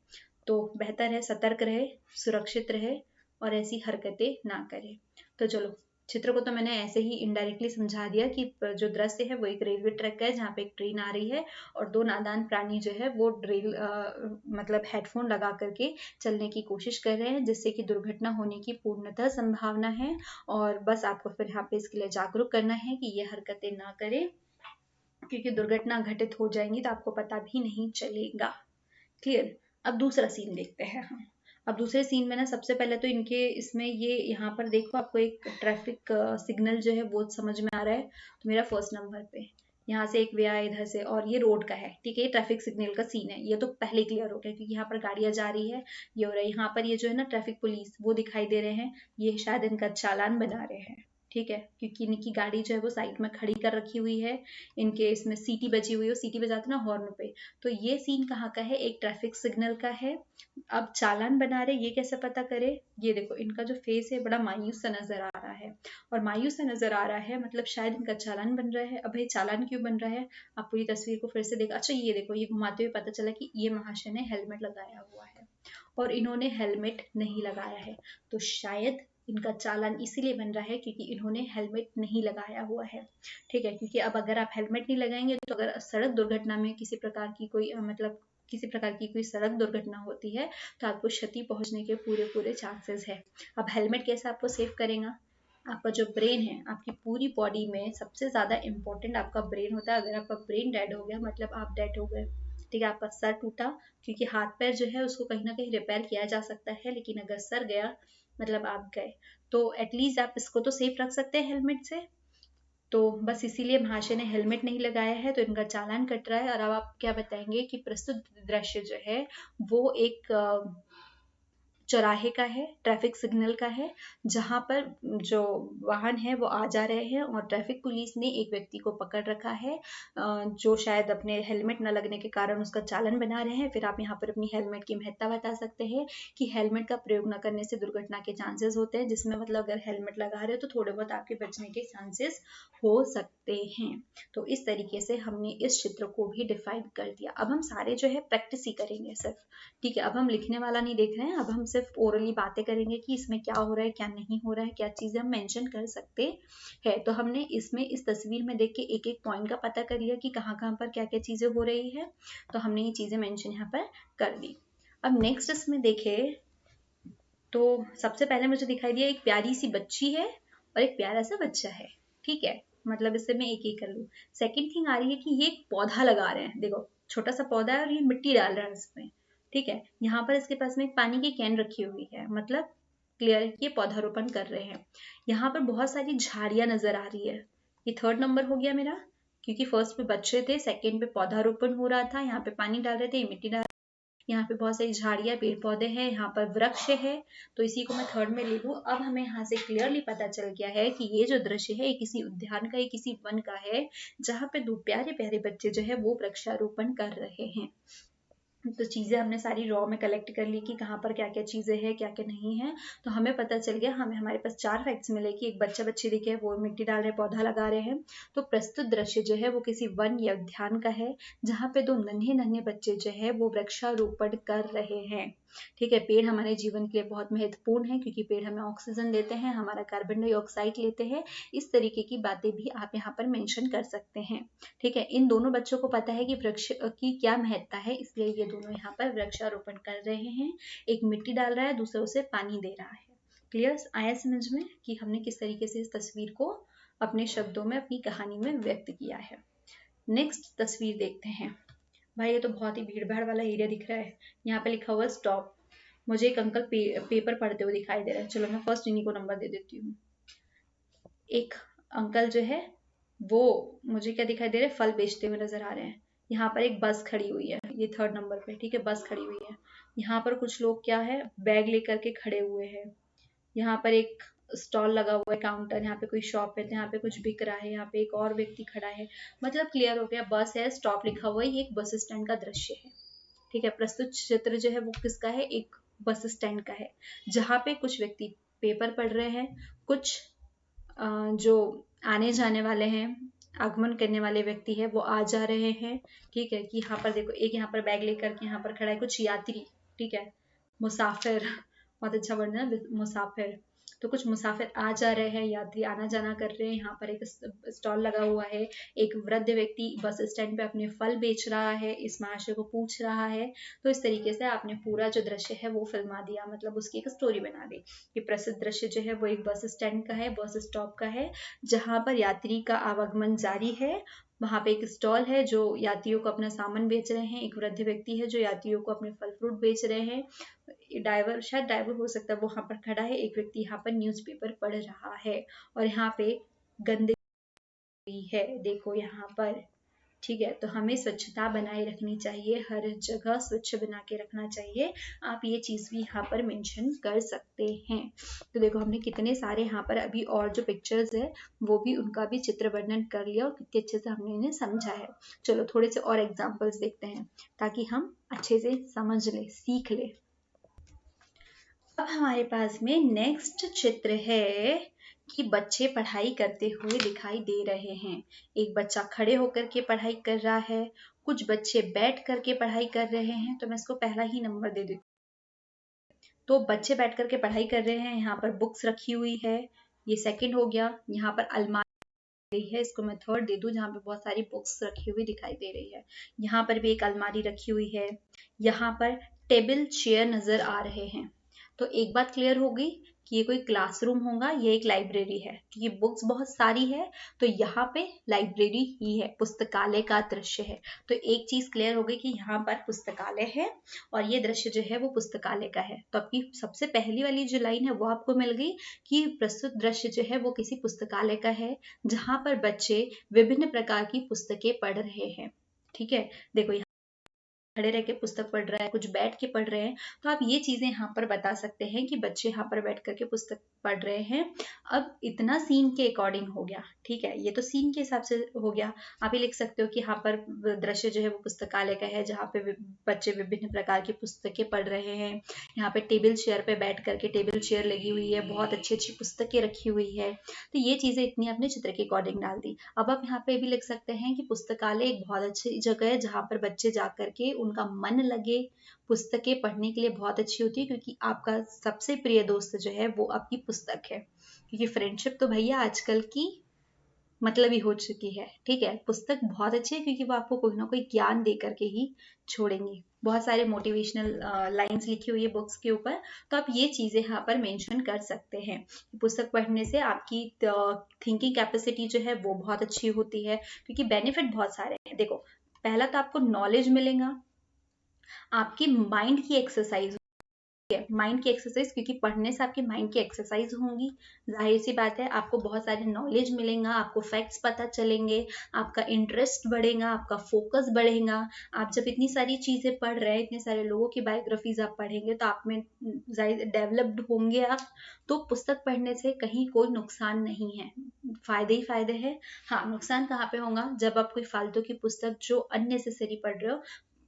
तो बेहतर है सतर्क रहे, सुरक्षित रहे और ऐसी हरकतें ना करे। तो चलो, चित्र को तो मैंने ऐसे ही इनडायरेक्टली समझा दिया कि जो दृश्य है वो एक रेलवे ट्रैक का है, जहाँ पे एक ट्रेन आ रही है और दो नादान प्राणी जो है वो मतलब हेडफोन लगा करके चलने की कोशिश कर रहे हैं, जिससे कि दुर्घटना होने की पूर्णतः संभावना है। और बस आपको फिर यहाँ पे इसके लिए जागरूक करना है कि ये हरकतें ना करें, क्योंकि दुर्घटना घटित हो जाएंगी तो आपको पता भी नहीं चलेगा। क्लियर? अब दूसरा सीन देखते हैं हम। अब दूसरे सीन में ना सबसे पहले तो इनके इसमें ये यहाँ पर देखो, आपको एक ट्रैफिक सिग्नल जो है वो समझ में आ रहा है। तो मेरा फर्स्ट नंबर पे यहाँ से एक वे आया इधर से और ये रोड का है। ठीक है, ये ट्रैफिक सिग्नल का सीन है, ये तो पहले क्लियर हो गया क्योंकि यहाँ पर गाड़ियां जा रही है, ये हो रहा है। यहाँ पर ये जो है ना ट्रैफिक पुलिस वो दिखाई दे रहे हैं, ये शायद इनका चालान बना रहे हैं। ठीक है, क्योंकि इनकी गाड़ी जो है वो साइड में खड़ी कर रखी हुई है, इनके इसमें सीटी बजी हुई है, सीटी बजाते ना हॉर्न पे। तो ये सीन कहाँ का है? एक ट्रैफिक सिग्नल का है। अब चालान बना रहे, ये कैसे पता करे? ये देखो इनका जो फेस है बड़ा मायूस सा नजर आ रहा है, और मायूस सा नजर आ रहा है मतलब शायद इनका चालान बन रहा है। अब भाई चालान क्यों बन रहा है? आप पूरी तस्वीर को फिर से देखो। अच्छा ये देखो, ये घुमाते हुए पता चला कि ये महाशय ने हेलमेट लगाया हुआ है और इन्होंने हेलमेट नहीं लगाया है। तो शायद इनका चालान इसीलिए बन रहा है क्योंकि इन्होंने हेलमेट नहीं लगाया हुआ है। ठीक है, क्योंकि अब अगर आप हेलमेट नहीं लगाएंगे तो अगर सड़क दुर्घटना में किसी प्रकार की कोई मतलब किसी प्रकार की कोई सड़क दुर्घटना होती है तो आपको क्षति पहुंचने के पूरे पूरे चांसेस है। अब हेलमेट कैसे आपको सेव करेगा? आपका जो ब्रेन है, आपकी पूरी बॉडी में सबसे ज्यादा इंपॉर्टेंट आपका ब्रेन होता है। अगर आपका ब्रेन डेड हो गया मतलब आप डेड हो गए। ठीक है, आपका सर टूटा, क्योंकि हाथ पैर जो है उसको कहीं ना कहीं रिपेयर किया जा सकता है, लेकिन अगर सर गया मतलब आप गए। तो एटलीस्ट आप इसको तो सेफ रख सकते हैं हेलमेट से। तो बस इसीलिए महाशय ने हेलमेट नहीं लगाया है तो इनका चालान कट रहा है। और अब आप क्या बताएंगे कि प्रस्तुत दृश्य जो है वो एक चौराहे का है, ट्रैफिक सिग्नल का है, जहां पर जो वाहन है वो आ जा रहे हैं और ट्रैफिक पुलिस ने एक व्यक्ति को पकड़ रखा है, जो शायद अपने हेलमेट न लगने के कारण उसका चालन बना रहे हैं। फिर आप यहाँ पर अपनी हेलमेट की महत्ता बता सकते हैं कि हेलमेट का प्रयोग न करने से दुर्घटना के चांसेस होते हैं, जिसमें मतलब अगर हेलमेट लगा रहे हो तो थोड़े बहुत आपके बचने के चांसेस हो सकते हैं। तो इस तरीके से हमने इस चित्र को भी डिफाइन कर दिया। अब हम सारे जो है प्रैक्टिस ही करेंगे सिर्फ। ठीक है, अब हम लिखने वाला नहीं देख रहे हैं, अब हम सिर्फ ओरली बातें करेंगे कि इसमें क्या हो रहा है, क्या नहीं हो रहा है, क्या चीजें हम मेंशन कर सकते हैं। तो हमने इसमें इस तस्वीर में देख के एक एक पॉइंट का पता कर लिया कि कहाँ कहाँ पर क्या क्या चीजें हो रही है। तो हमने ये चीजें मेंशन यहाँ पर कर दी। अब नेक्स्ट इसमें देखे तो सबसे पहले मुझे दिखाई दिया एक प्यारी सी बच्ची है और एक प्यारा सा बच्चा है। ठीक है, मतलब इससे मैं एक एक कर लूँ। सेकेंड थिंग आ रही है कि ये एक पौधा लगा रहे हैं। देखो छोटा सा पौधा है और ये मिट्टी डाल रहा है इसमें। ठीक है, यहाँ पर इसके पास में एक पानी की कैन रखी हुई है, मतलब क्लियर है कि ये पौधारोपण कर रहे हैं। यहाँ पर बहुत सारी झाड़ियां नजर आ रही है। ये थर्ड नंबर हो गया मेरा, क्योंकि फर्स्ट पे बच्चे थे, सेकंड पे पौधारोपण हो रहा था, यहाँ पे पानी डाल रहे थे, ये मिट्टी डाल, यहाँ पे बहुत सारी झाड़ियां पेड़ पौधे हैं, यहाँ पर वृक्ष है, तो इसी को मैं थर्ड में ले लूँ। अब हमें यहाँ से क्लियरली पता चल गया है कि ये जो दृश्य है ये किसी उद्यान का, ये किसी वन का है, जहाँ पे दो प्यारे प्यारे बच्चे जो है वो वृक्षारोपण कर रहे हैं। तो चीजें हमने सारी रॉ में कलेक्ट कर ली कि कहाँ पर क्या क्या चीजें हैं, क्या क्या नहीं है। तो हमें पता चल गया, हमारे पास 4 फैक्ट्स मिले कि एक बच्चा बच्ची दिखे, वो मिट्टी डाल रहे, पौधा लगा रहे हैं। तो प्रस्तुत दृश्य जो है वो किसी वन या उद्यान का है, जहाँ पे दो नन्हे नन्हे बच्चे जो है वो वृक्षारोपण कर रहे हैं। ठीक है, पेड़ हमारे जीवन के लिए बहुत महत्वपूर्ण है क्योंकि पेड़ हमें ऑक्सीजन देते हैं, हमारा कार्बन डाइऑक्साइड लेते हैं। इस तरीके की बातें भी आप यहाँ पर मेंशन कर सकते हैं। ठीक है, इन दोनों बच्चों को पता है कि वृक्ष की क्या महत्ता है, इसलिए ये दोनों यहाँ पर वृक्षारोपण कर रहे हैं। एक मिट्टी डाल रहा है, दूसरा उसे पानी दे रहा है। क्लियर आया समझ में कि हमने किस तरीके से इस तस्वीर को अपने शब्दों में, अपनी कहानी में व्यक्त किया है। नेक्स्ट तस्वीर देखते हैं। भाई ये तो बहुत ही भीड़ भाड़ वाला एरिया दिख रहा है। यहाँ पे लिखा हुआ स्टॉप। मुझे एक अंकल पेपर पढ़ते हुए दिखाई दे रहे हैं। चलो मैं फर्स्ट इन्हीं को नंबर दे देती हूँ। एक अंकल जो है वो मुझे क्या दिखाई दे रहे हैं, फल बेचते हुए नजर आ रहे हैं। यहाँ पर एक बस खड़ी हुई है, ये 3rd नंबर पे। ठीक है, बस खड़ी हुई है। यहाँ पर कुछ लोग क्या है, बैग लेकर के खड़े हुए हैं। यहाँ पर एक स्टॉल लगा हुआ है, काउंटर, यहाँ पे कोई शॉप है, यहाँ पे कुछ बिक रहा है, यहाँ पे एक और व्यक्ति खड़ा है। मतलब क्लियर हो गया, बस है, स्टॉप लिखा हुआ है, ये एक बस स्टैंड का दृश्य है। ठीक है, प्रस्तुत चित्र जो है वो किसका है, एक बस स्टैंड का है, जहाँ पे कुछ व्यक्ति पेपर पढ़ रहे हैं, कुछ जो आने जाने वाले हैं, आगमन करने वाले व्यक्ति है, वो आ जा रहे हैं। ठीक है, कि यहाँ पर देखो, एक यहाँ पर बैग लेकर के यहाँ पर खड़ा है, कुछ यात्री, ठीक है, मुसाफिर, बहुत अच्छा वर्ड है मुसाफिर। तो कुछ मुसाफिर आ जा रहे हैं, यात्री आना जाना कर रहे हैं। यहाँ पर एक स्टॉल लगा हुआ है, एक वृद्ध व्यक्ति बस स्टैंड पे अपने फल बेच रहा है, इस महाशय को पूछ रहा है। तो इस तरीके से आपने पूरा जो दृश्य है वो फिल्मा दिया, मतलब उसकी एक स्टोरी बना दी। कि प्रसिद्ध दृश्य जो है वो एक बस स्टैंड का है, बस स्टॉप का है, जहाँ पर यात्री का आवागमन जारी है। वहां पे एक स्टॉल है जो यात्रियों को अपना सामान बेच रहे हैं, एक वृद्ध व्यक्ति है जो यात्रियों को अपने फल फ्रूट बेच रहे हैं। ड्राइवर, शायद ड्राइवर हो सकता है, वो वहां पर खड़ा है। एक व्यक्ति यहाँ पर न्यूज़पेपर पढ़ रहा है और यहाँ पे गंदगी है, देखो यहाँ पर। ठीक है, तो हमें स्वच्छता बनाए रखनी चाहिए, हर जगह स्वच्छ बना के रखना चाहिए। आप ये चीज भी यहाँ पर मेंशन कर सकते हैं। तो देखो हमने कितने सारे यहाँ पर अभी और जो पिक्चर्स है वो भी, उनका भी चित्र वर्णन कर लिया और कितने अच्छे से हमने इन्हें समझा है। चलो थोड़े से और एग्जाम्पल्स देखते हैं ताकि हम अच्छे से समझ ले, सीख ले। अब हमारे पास में नेक्स्ट चित्र है कि बच्चे पढ़ाई करते हुए दिखाई दे रहे हैं। एक बच्चा खड़े होकर के पढ़ाई कर रहा है, कुछ बच्चे बैठ करके पढ़ाई कर रहे हैं। तो मैं इसको पहला ही नंबर दे देती हूँ। तो बच्चे बैठ करके पढ़ाई कर रहे हैं, यहाँ पर बुक्स रखी हुई है, ये सेकंड हो गया। यहाँ पर अलमारी है, इसको मैं 3rd दे दूं, जहाँ पे बहुत सारी बुक्स रखी हुई दिखाई दे रही है। यहाँ पर भी एक अलमारी रखी हुई है। यहाँ पर टेबल चेयर नजर आ रहे हैं। तो एक बात क्लियर होगी कि ये कोई क्लासरूम होगा, ये एक लाइब्रेरी है, क्योंकि बुक्स बहुत सारी है। तो यहाँ पे लाइब्रेरी ही है, पुस्तकालय का दृश्य है। तो एक चीज क्लियर हो गई कि यहाँ पर पुस्तकालय है और ये दृश्य जो है वो पुस्तकालय का है। तो आपकी सबसे पहली वाली जो लाइन है वो आपको मिल गई कि प्रस्तुत दृश्य जो है वो किसी पुस्तकालय का है, जहाँ पर बच्चे विभिन्न प्रकार की पुस्तकें पढ़ रहे हैं। ठीक है, देखो खड़े रह के पुस्तक पढ़ रहा है, कुछ बैठ के पढ़ रहे हैं। तो आप ये चीजें यहाँ पर बता सकते हैं कि बच्चे यहाँ पर बैठ करके पुस्तक पढ़ रहे हैं। अब इतना सीन के अकॉर्डिंग हो गया। ठीक है, ये तो सीन के हिसाब से हो गया। आप ये लिख सकते हो कि यहाँ पर दृश्य जो है वो पुस्तकालय का है, जहाँ पे बच्चे विभिन्न प्रकार की पुस्तकें पढ़ रहे हैं। यहाँ पे टेबल चेयर पे बैठ करके, टेबल चेयर लगी हुई है, बहुत अच्छी अच्छी पुस्तकें रखी हुई है। तो ये चीजें इतनी अपने चित्र के अकॉर्डिंग डाल दी। अब आप यहाँ पे भी लिख सकते हैं कि पुस्तकालय एक बहुत अच्छी जगह है, जहाँ पर बच्चे जा करके उनका मन लगे, पुस्तकें पढ़ने के लिए बहुत अच्छी होती है, क्योंकि आपका सबसे प्रिय दोस्त जो है वो आपकी पुस्तक है। क्योंकि फ्रेंडशिप तो भैया आजकल की मतलब ही हो चुकी है। ठीक है, पुस्तक बहुत अच्छी है क्योंकि वो आपको कोई ना कोई ज्ञान दे करके ही छोड़ेंगी। बहुत सारे मोटिवेशनल लाइंस लिखी हुई है बुक्स के ऊपर। तो आप ये चीजें यहाँ पर मेंशन कर सकते हैं। पुस्तक पढ़ने से आपकी थिंकिंग कैपेसिटी जो है वो बहुत अच्छी होती है, क्योंकि बेनिफिट बहुत सारे हैं। देखो, पहला तो आपको नॉलेज मिलेगा, आपकी माइंड की एक्सरसाइज, माइंड की एक्सरसाइज, क्योंकि पढ़ने से आपकी माइंड की एक्सरसाइज होंगी। जाहिर सी बात है, आपको बहुत सारे नॉलेज मिलेगा, आपको फैक्ट्स पता चलेंगे, आपका इंटरेस्ट बढ़ेगा, आपका फोकस बढ़ेगा। आप जब इतनी सारी चीजें पढ़ रहे हैं, इतने सारे लोगों की बायोग्राफीज आप पढ़ेंगे, तो आप में डेवलप्ड होंगे आप। तो पुस्तक पढ़ने से कहीं कोई नुकसान नहीं है, फायदे ही फायदे हैं। हाँ, नुकसान कहाँ पे होगा, जब आप कोई फालतू की पुस्तक जो अननेसेसरी पढ़ रहे हो।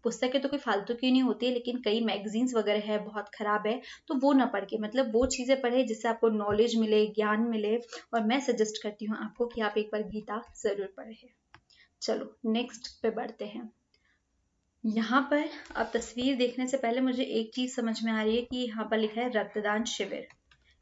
पुस्तकें तो कोई फालतू की नहीं होती है, लेकिन कई मैगजीन्स वगैरह है बहुत खराब है, तो वो ना पढ़ के, मतलब वो चीजें पढ़े जिससे आपको नॉलेज मिले, ज्ञान मिले। और मैं सजेस्ट करती हूँ आपको कि आप एक बार गीता जरूर पढ़े। चलो नेक्स्ट पे बढ़ते हैं। यहाँ पर अब तस्वीर देखने से पहले मुझे एक चीज समझ में आ रही है कि यहाँ पर लिखा है रक्तदान शिविर।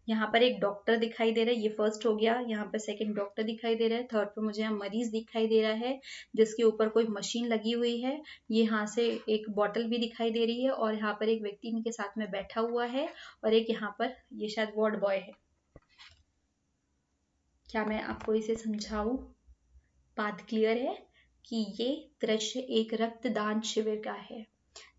यहाँ पर एक डॉक्टर दिखाई दे रहा है, ये फर्स्ट हो गया। यहाँ पर सेकंड डॉक्टर दिखाई दे रहा है। थर्ड पे मुझे यहाँ मरीज दिखाई दे रहा है जिसके ऊपर कोई मशीन लगी हुई है। ये यहाँ से एक बॉटल भी दिखाई दे रही है और यहाँ पर एक व्यक्ति इनके साथ में बैठा हुआ है और एक यहाँ पर ये शायद वार्ड बॉय है। क्या मैं आपको इसे समझाऊं? बात क्लियर है कि ये दृश्य एक रक्तदान शिविर का है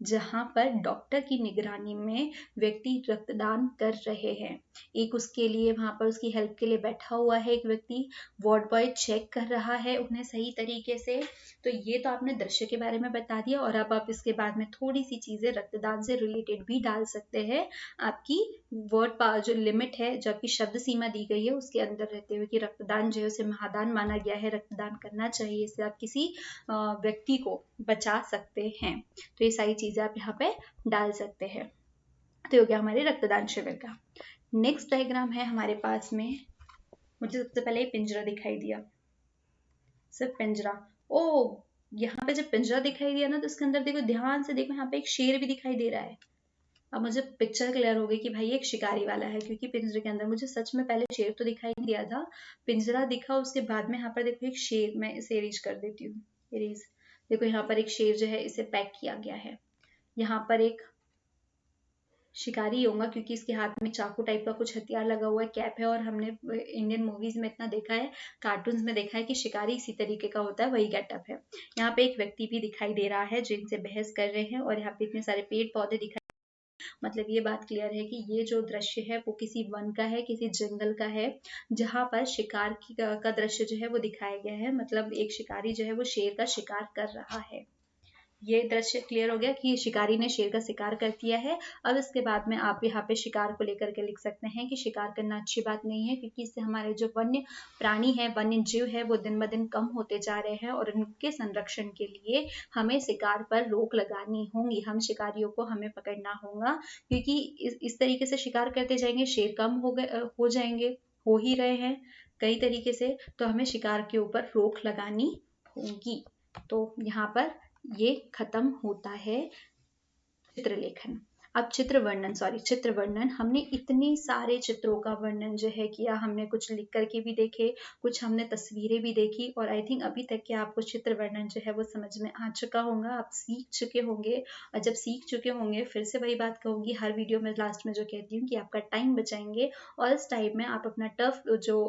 जहां पर डॉक्टर की निगरानी में व्यक्ति रक्तदान कर रहे हैं। एक उसके लिए वहां पर उसकी हेल्प के लिए बैठा हुआ है एक व्यक्ति। वार्ड बॉय चेक कर रहा है उन्हें सही तरीके से। तो ये तो आपने दृश्य के बारे में बता दिया और अब आप इसके बाद में थोड़ी सी चीजें रक्तदान से रिलेटेड भी डाल सकते हैं। आपकी वर्ड जो लिमिट है, जो आपकी शब्द सीमा दी गई है उसके अंदर रहते हुए कि रक्तदान जो है उसे महादान माना गया है, रक्तदान करना चाहिए, इससे आप किसी व्यक्ति को बचा सकते हैं। तो ये सारी चीजें आप यहाँ पे डाल सकते हैं। तो ये हो गया हमारे रक्तदान शिविर का। नेक्स्ट डायग्राम है हमारे पास में। मुझे सबसे पहले पिंजरा दिखाई दिया, सिर्फ पिंजरा। ओ, यहाँ पे जब पिंजरा दिखाई दिया ना तो इसके अंदर देखो, ध्यान से देखो, यहाँ पे एक शेर भी दिखाई दे रहा है। अब मुझे पिक्चर क्लियर हो गई कि भाई एक शिकारी वाला है, क्योंकि पिंजरे के अंदर मुझे सच में पहले शेर तो दिखाई नहीं दिया था, पिंजरा दिखा। उसके बाद में यहाँ पर देखो एक शेर, मैं इसे इरेज कर देती हूँ, इरेज। देखो यहाँ पर एक शेर जो है इसे पैक किया गया है। यहाँ पर एक शिकारी होगा क्योंकि इसके हाथ में चाकू टाइप का कुछ हथियार लगा हुआ है, कैप है। और हमने इंडियन मूवीज में इतना देखा है, कार्टून्स में देखा है कि शिकारी इसी तरीके का होता है, वही गेटअप है। यहाँ पे एक व्यक्ति भी दिखाई दे रहा है जिनसे बहस कर रहे हैं और यहाँ पे इतने सारे पेड़ पौधे दिखाई। मतलब ये बात क्लियर है कि ये जो दृश्य है वो किसी वन का है, किसी जंगल का है, जहां पर शिकार का दृश्य जो है वो दिखाया गया है। मतलब एक शिकारी जो है वो शेर का शिकार कर रहा है। ये दृश्य क्लियर हो गया कि शिकारी ने शेर का शिकार कर दिया है। अब इसके बाद में आप यहाँ पे शिकार को लेकर के लिख सकते हैं कि शिकार करना अच्छी बात नहीं है, क्योंकि इससे हमारे जो वन्य प्राणी है, वन्य जीव है, वो दिन ब दिन कम होते जा रहे हैं और उनके संरक्षण के लिए हमें शिकार पर रोक लगानी होगी। हम शिकारियों को हमें पकड़ना होगा, क्योंकि इस तरीके से शिकार करते जाएंगे, शेर कम हो जाएंगे, हो ही रहे हैं कई तरीके से। तो हमें शिकार के ऊपर रोक लगानी होगी। तो यहाँ पर ये खत्म होता है चित्रलेखन। अब चित्र वर्णन। हमने इतने सारे चित्रों का वर्णन जो है किया, हमने कुछ लिख करके भी देखे, कुछ हमने तस्वीरें भी देखी, और आई थिंक अभी तक के आपको चित्र वर्णन जो है वो समझ में आ चुका होगा, आप सीख चुके होंगे। और जब सीख चुके होंगे, फिर से वही बात कहूंगी हर वीडियो में लास्ट में जो कहती हूँ कि आपका टाइम बचाएंगे और इस टाइम में आप अपना टफ जो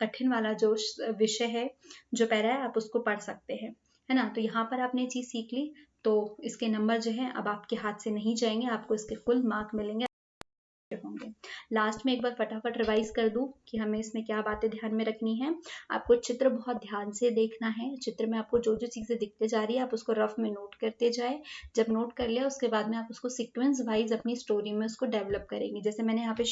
कठिन वाला जो विषय है, जो पैरा है, आप उसको पढ़ सकते हैं, है ना। तो यहाँ पर आपने चीज सीख ली, तो इसके नंबर जो है अब आपके हाथ से नहीं जाएंगे, आपको इसके फुल मार्क मिलेंगे होंगे। लास्ट में एक बार फटाफट रिवाइज कर दूं कि हमें इसमें क्या बातें ध्यान में रखनी है। आपको चित्र बहुत ध्यान से देखना है। चित्र में आपको जो जो चीजें दिखते जा रही है आप उसको रफ में नोट करते जाए। जब नोट कर लिया उसके बाद में आप उसको सीक्वेंस वाइज अपनी स्टोरी में उसको डेवलप करेंगे। जैसे मैंने यहाँ पे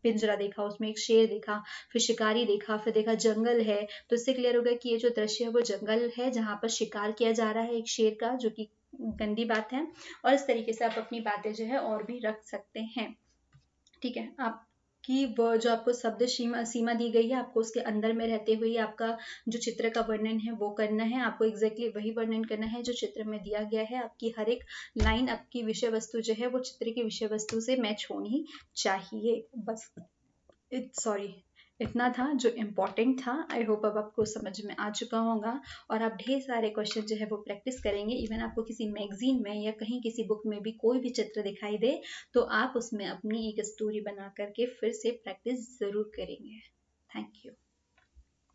पिंजरा देखा, उसमें एक शेर देखा, फिर शिकारी देखा, फिर देखा जंगल है, तो इससे क्लियर होगा कि ये जो दृश्य है वो जंगल है जहाँ पर शिकार किया जा रहा है एक शेर का, जो कि गंदी बात है। और इस तरीके से आप अपनी बातें जो है और भी रख सकते हैं। ठीक है, आपकी वो जो आपको शब्द सीमा दी गई है, आपको उसके अंदर में रहते हुए आपका जो चित्र का वर्णन है वो करना है। आपको एग्जैक्टली वही वर्णन करना है जो चित्र में दिया गया है। आपकी हर एक लाइन, आपकी विषय वस्तु जो है वो चित्र की विषय वस्तु से मैच होनी चाहिए। बस सॉरी, इतना था जो इम्पोर्टेंट था। आई होप अब आपको समझ में आ चुका होगा और आप ढेर सारे क्वेश्चन जो है वो प्रैक्टिस करेंगे। इवन आपको किसी मैगजीन में या कहीं किसी बुक में भी कोई भी चित्र दिखाई दे तो आप उसमें अपनी एक स्टोरी बना करके फिर से प्रैक्टिस जरूर करेंगे। Thank you.